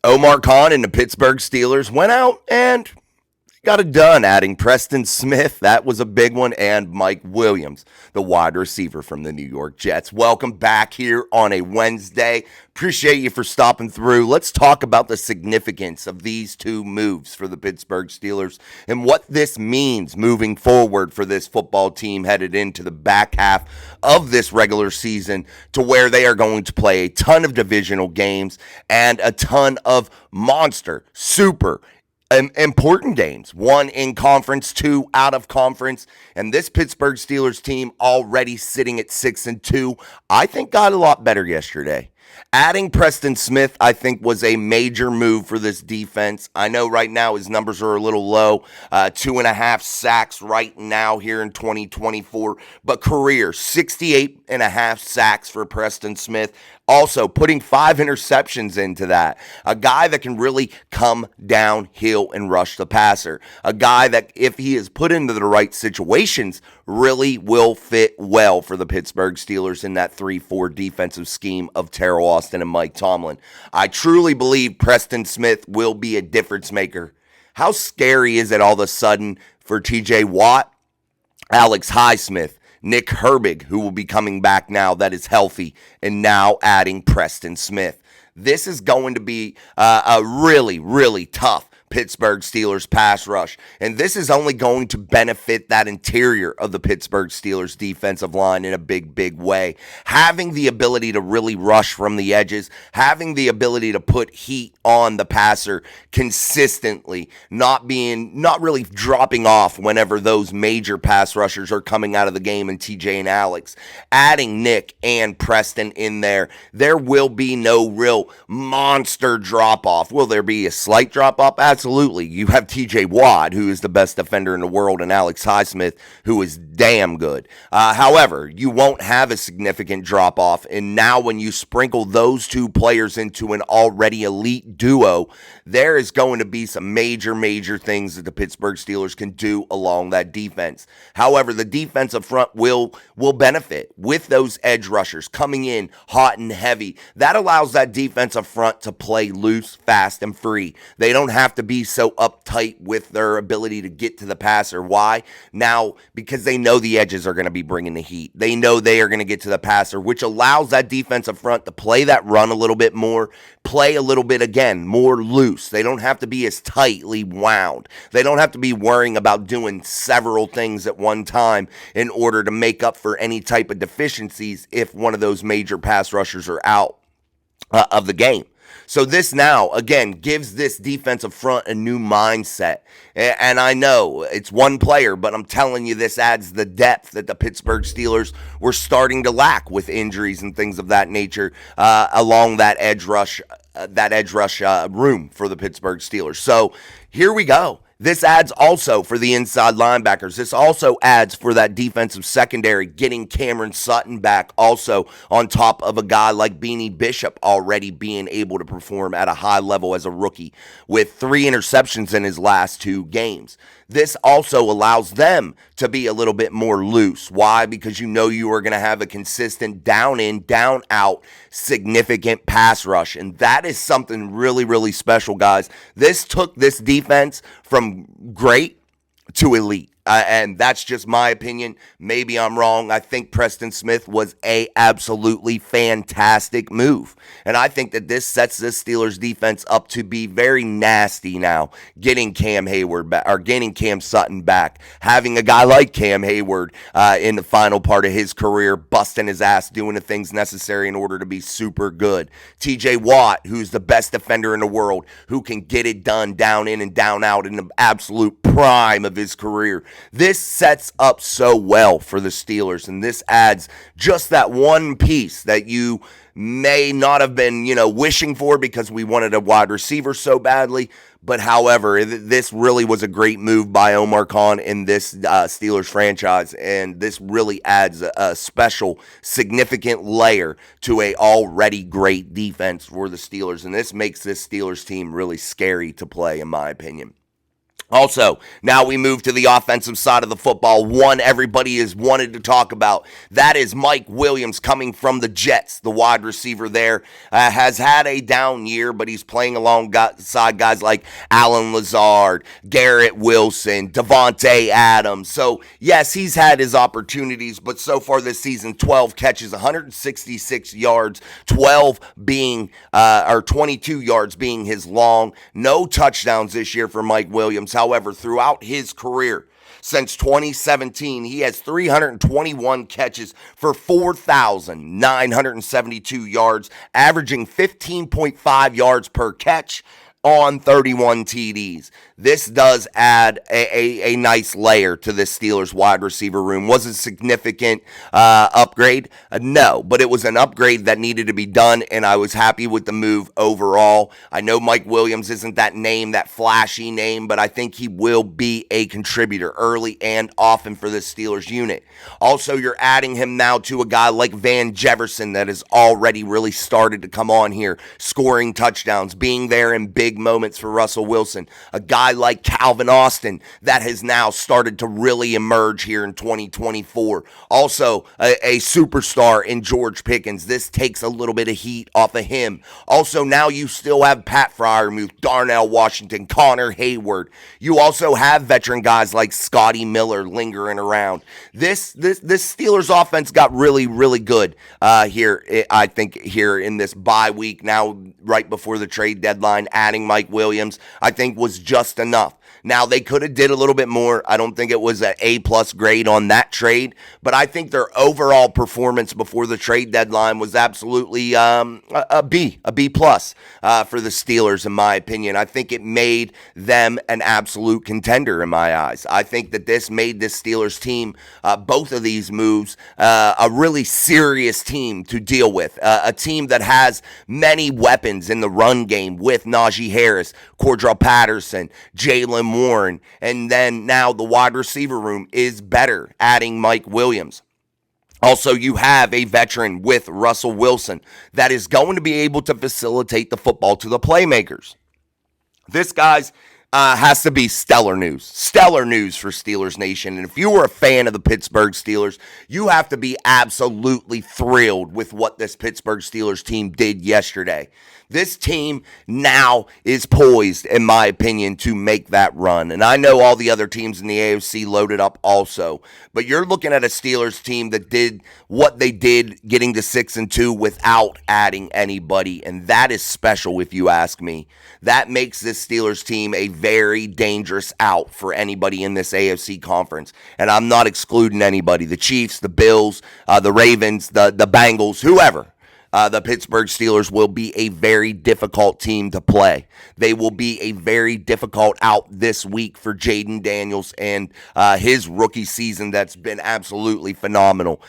Omar Khan and the Pittsburgh Steelers went out and got it done, adding Preston Smith. That was a big one. And Mike Williams, the wide receiver from the New York Jets. Welcome back here on a Wednesday. Appreciate you for stopping through. Let's talk about the significance of these two moves for the Pittsburgh Steelers and what this means moving forward for this football team headed into the back half of this regular season, to where they are going to play a ton of divisional games and a ton of monster, super important games. One in conference, two out of conference, and this Pittsburgh Steelers team already sitting at 6-2, I think got a lot better yesterday. Adding Preston Smith, I think, was a major move for this defense. I know right now his numbers are a little low, 2.5 sacks right now here in 2024, but career 68.5 sacks for Preston Smith. Also, putting 5 interceptions into that. A guy that can really come downhill and rush the passer. A guy that, if he is put into the right situations, really will fit well for the Pittsburgh Steelers in that 3-4 defensive scheme of Terrell Austin and Mike Tomlin. I truly believe Preston Smith will be a difference maker. How scary is it all of a sudden for TJ Watt, Alex Highsmith, Nick Herbig, who will be coming back now that is healthy, and now adding Preston Smith. This is going to be a really, really tough Pittsburgh Steelers pass rush, and this is only going to benefit that interior of the Pittsburgh Steelers defensive line in a big, big way. Having the ability to really rush from the edges, having the ability to put heat on the passer consistently, not really dropping off whenever those major pass rushers are coming out of the game, and TJ and Alex, adding Nick and Preston in there will be no real monster drop off. Will there be a slight drop off? Absolutely. You have TJ Watt, who is the best defender in the world, and Alex Highsmith, who is damn good. However, you won't have a significant drop-off, and now when you sprinkle those two players into an already elite duo, there is going to be some major, major things that the Pittsburgh Steelers can do along that defense. However, the defensive front will benefit with those edge rushers coming in hot and heavy. That allows that defensive front to play loose, fast, and free. They don't have to be so uptight with their ability to get to the passer. Why? Now, because they know the edges are going to be bringing the heat. They know they are going to get to the passer, which allows that defensive front to play that run a little bit more, play a little bit, again, more loose. They don't have to be as tightly wound. They don't have to be worrying about doing several things at one time in order to make up for any type of deficiencies if one of those major pass rushers are out of the game. So this now, again, gives this defensive front a new mindset. And I know it's one player, but I'm telling you, this adds the depth that the Pittsburgh Steelers were starting to lack with injuries and things of that nature along that edge rush room for the Pittsburgh Steelers. So here we go. This adds also for the inside linebackers. This also adds for that defensive secondary, getting Cameron Sutton back also on top of a guy like Beanie Bishop already being able to perform at a high level as a rookie with 3 interceptions in his last 2 games. This also allows them to be a little bit more loose. Why? Because you know you are going to have a consistent down in, down out, significant pass rush. And that is something really, really special, guys. This took this defense from great to elite. And that's just my opinion. Maybe I'm wrong. I think Preston Smith was a absolutely fantastic move. And I think that this sets this Steelers defense up to be very nasty now, getting Cam Hayward back, or getting Cam Sutton back, having a guy like Cam Hayward in the final part of his career, busting his ass, doing the things necessary in order to be super good. TJ Watt, who's the best defender in the world, who can get it done down in and down out in the absolute prime of his career. This sets up so well for the Steelers, and this adds just that one piece that you may not have been, wishing for because we wanted a wide receiver so badly. But however, this really was a great move by Omar Khan in this Steelers franchise, and this really adds a special, significant layer to a already great defense for the Steelers, and this makes this Steelers team really scary to play, in my opinion. Also, now we move to the offensive side of the football. One everybody has wanted to talk about. That is Mike Williams coming from the Jets. The wide receiver there has had a down year, but he's playing alongside guys like Alan Lazard, Garrett Wilson, Devontae Adams. So, yes, he's had his opportunities, but so far this season, 12 catches, 166 yards, 22 yards being his long. No touchdowns this year for Mike Williams. However, throughout his career, since 2017, he has 321 catches for 4,972 yards, averaging 15.5 yards per catch on 31 TDs. This does add a nice layer to this Steelers wide receiver room. Was it a significant upgrade? No, but it was an upgrade that needed to be done, and I was happy with the move overall. I know Mike Williams isn't that name, that flashy name, but I think he will be a contributor early and often for this Steelers unit. Also, you're adding him now to a guy like Van Jefferson that has already really started to come on here, scoring touchdowns, being there in big moments for Russell Wilson. A guy like Calvin Austin that has now started to really emerge here in 2024. Also, a superstar in George Pickens. This takes a little bit of heat off of him. Also, now you still have Pat Freiermuth, Darnell Washington, Connor Hayward. You also have veteran guys like Scotty Miller lingering around. This Steelers offense got really, really good here, I think, here in this bye week now, right before the trade deadline. Adding Mike Williams, I think, was just enough. Now, they could have did a little bit more. I don't think it was an A-plus grade on that trade, but I think their overall performance before the trade deadline was absolutely a B-plus for the Steelers, in my opinion. I think it made them an absolute contender in my eyes. I think that this made this Steelers team, both of these moves, a really serious team to deal with, a team that has many weapons in the run game with Najee Harris, Cordell Patterson, Jaylen Warren, and then now the wide receiver room is better, adding Mike Williams. Also, you have a veteran with Russell Wilson that is going to be able to facilitate the football to the playmakers. This guy's has to be stellar news. Stellar news for Steelers Nation. And if you were a fan of the Pittsburgh Steelers, you have to be absolutely thrilled with what this Pittsburgh Steelers team did yesterday. This team now is poised, in my opinion, to make that run. And I know all the other teams in the AFC loaded up also. But you're looking at a Steelers team that did what they did, getting to 6-2 without adding anybody. And that is special, if you ask me. That makes this Steelers team a very dangerous out for anybody in this AFC conference. And I'm not excluding anybody. The Chiefs, the Bills, the Ravens, the Bengals, whoever. The Pittsburgh Steelers will be a very difficult team to play. They will be a very difficult out this week for Jaden Daniels and his rookie season that's been absolutely phenomenal.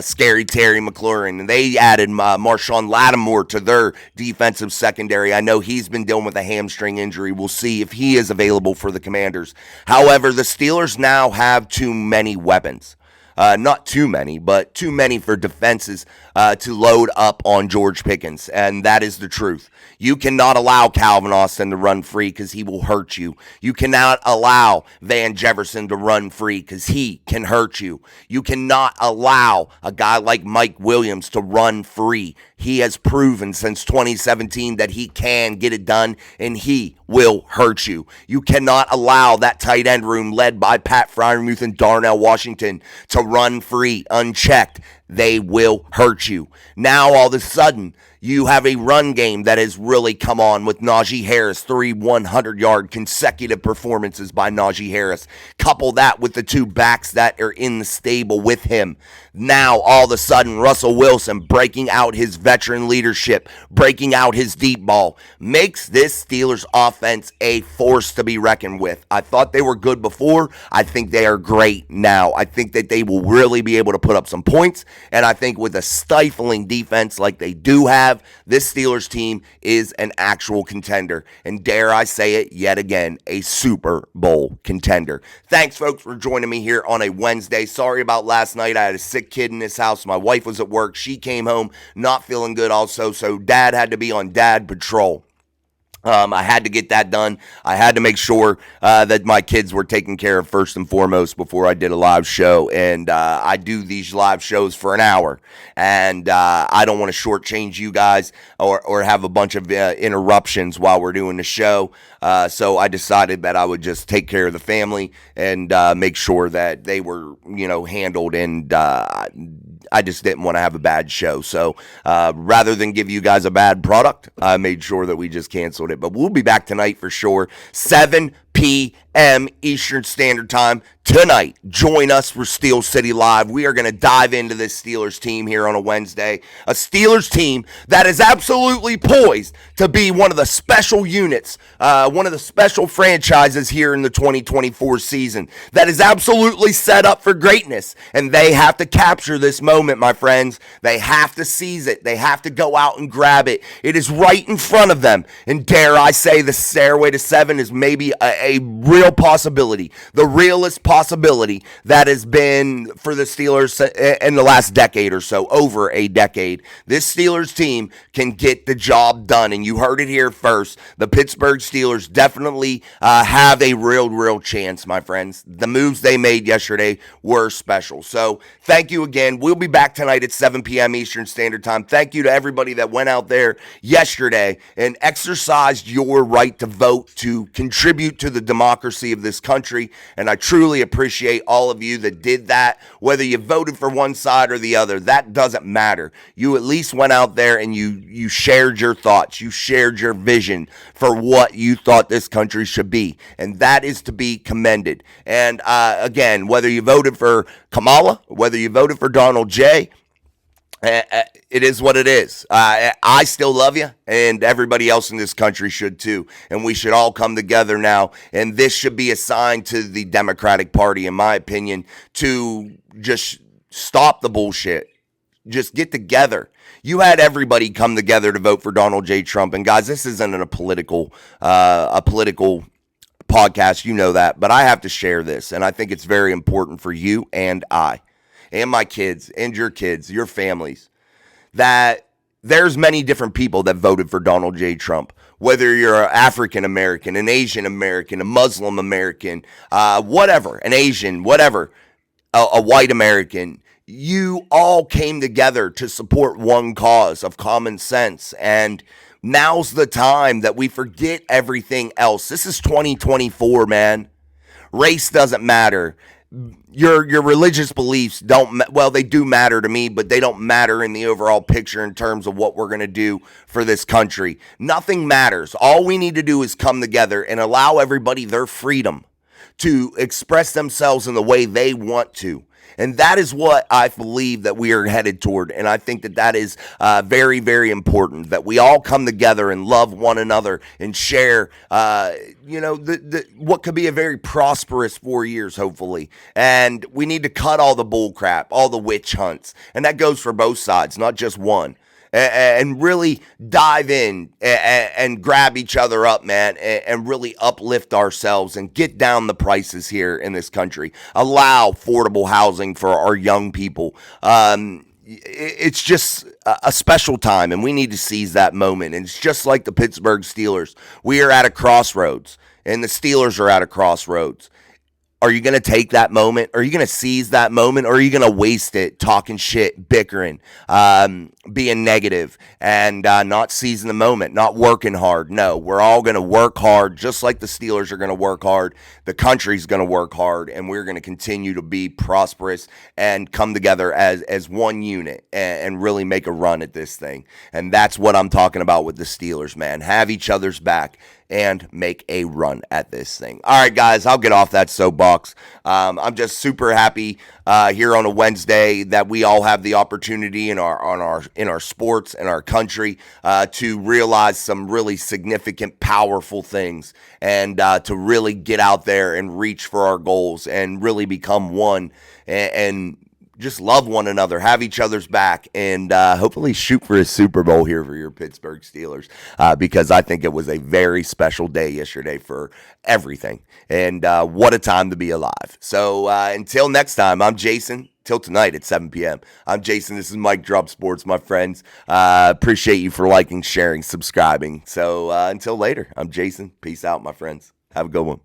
Scary Terry McLaurin. And they added Marshawn Lattimore to their defensive secondary. I know he's been dealing with a hamstring injury. We'll see if he is available for the Commanders. However, the Steelers now have too many weapons. Not too many, but too many for defenses to load up on George Pickens, and that is the truth. You cannot allow Calvin Austin to run free because he will hurt you. You cannot allow Van Jefferson to run free because he can hurt you. You cannot allow a guy like Mike Williams to run free. He has proven since 2017 that he can get it done, and he will hurt you. You cannot allow that tight end room led by Pat Freiermuth and Darnell Washington to run free, unchecked. They will hurt you. Now, all of a sudden, you have a run game that has really come on with Najee Harris, 3 100-yard consecutive performances by Najee Harris. Couple that with the two backs that are in the stable with him. Now, all of a sudden, Russell Wilson breaking out his veteran leadership, breaking out his deep ball, makes this Steelers offense a force to be reckoned with. I thought they were good before. I think they are great now. I think that they will really be able to put up some points, and I think with a stifling defense like they do have, this Steelers team is an actual contender. And dare I say it yet again, a Super Bowl contender. Thanks, folks, for joining me here on a Wednesday. Sorry about last night. I had a sick kid in this house. My wife was at work. She came home not feeling good also, so Dad had to be on Dad patrol. I had to get that done. I had to make sure that my kids were taken care of first and foremost before I did a live show. And I do these live shows for an hour, and I don't want to shortchange you guys or have a bunch of interruptions while we're doing the show. So I decided that I would just take care of the family and make sure that they were, handled. And I just didn't want to have a bad show. So rather than give you guys a bad product, I made sure that we just canceled it. But we'll be back tonight for sure. 7 p.m. Eastern Standard Time tonight. Join us for Steel City Live. We are going to dive into this Steelers team here on a Wednesday. A Steelers team that is absolutely poised to be one of the special units, one of the special franchises here in the 2024 season that is absolutely set up for greatness. And they have to capture this moment, my friends. They have to seize it. They have to go out and grab it. It is right in front of them. And dare I say the stairway to 7 is maybe a real possibility, the realest possibility that has been for the Steelers in the last decade or so, over a decade. This Steelers team can get the job done, and you heard it here first. The Pittsburgh Steelers definitely have a real chance, my friends. The moves they made yesterday were special. So thank you again. We'll be back tonight at 7 p.m. Eastern Standard Time. Thank you to everybody that went out there yesterday and exercised your right to vote, to contribute to the democracy of this country, and I truly appreciate all of you that did that. Whether you voted for one side or the other, that doesn't matter. You at least went out there and you shared your thoughts, you shared your vision for what you thought this country should be, and that is to be commended. And again, whether you voted for Kamala, whether you voted for Donald J., it is what it is. I still love you, and everybody else in this country should too. And we should all come together now. And this should be a sign to the Democratic Party, in my opinion, to just stop the bullshit. Just get together. You had everybody come together to vote for Donald J. Trump. And guys, this isn't a political podcast. You know that. But I have to share this, and I think it's very important for you and I, and my kids, and your kids, your families, that there's many different people that voted for Donald J. Trump. Whether you're an African American, an Asian American, a Muslim American, whatever, an Asian, whatever, a white American, you all came together to support one cause of common sense. And now's the time that we forget everything else. This is 2024, man. Race doesn't matter. Your religious beliefs they do matter to me, but they don't matter in the overall picture in terms of what we're going to do for this country. Nothing matters. All we need to do is come together and allow everybody their freedom to express themselves in the way they want to. And that is what I believe that we are headed toward. And I think that is very important, that we all come together and love one another and share, what could be a very prosperous 4 years, hopefully. And we need to cut all the bull crap, all the witch hunts. And that goes for both sides, not just one. And really dive in and grab each other up, man, and really uplift ourselves and get down the prices here in this country. Allow affordable housing for our young people. It's just a special time, and we need to seize that moment. And it's just like the Pittsburgh Steelers. We are at a crossroads, and the Steelers are at a crossroads. Are you going to take that moment? Are you going to seize that moment? Or are you going to waste it talking shit, bickering, being negative, and not seizing the moment, not working hard? No, we're all going to work hard, just like the Steelers are going to work hard. The country's going to work hard, and we're going to continue to be prosperous and come together as one unit and really make a run at this thing. And that's what I'm talking about with the Steelers, man. Have each other's back and make a run at this thing. All right, guys, I'll get off that soapbox. I'm just super happy here on a Wednesday that we all have the opportunity in our sports and our country to realize some really significant, powerful things, and to really get out there and reach for our goals and really become one and just love one another, have each other's back, and hopefully shoot for a Super Bowl here for your Pittsburgh Steelers, because I think it was a very special day yesterday for everything, and what a time to be alive. So until next time, I'm Jason. till tonight at 7 p.m. I'm Jason. This is Mike Drop Sports, my friends. Appreciate you for liking, sharing, subscribing. So until later, I'm Jason. Peace out, my friends. Have a good one.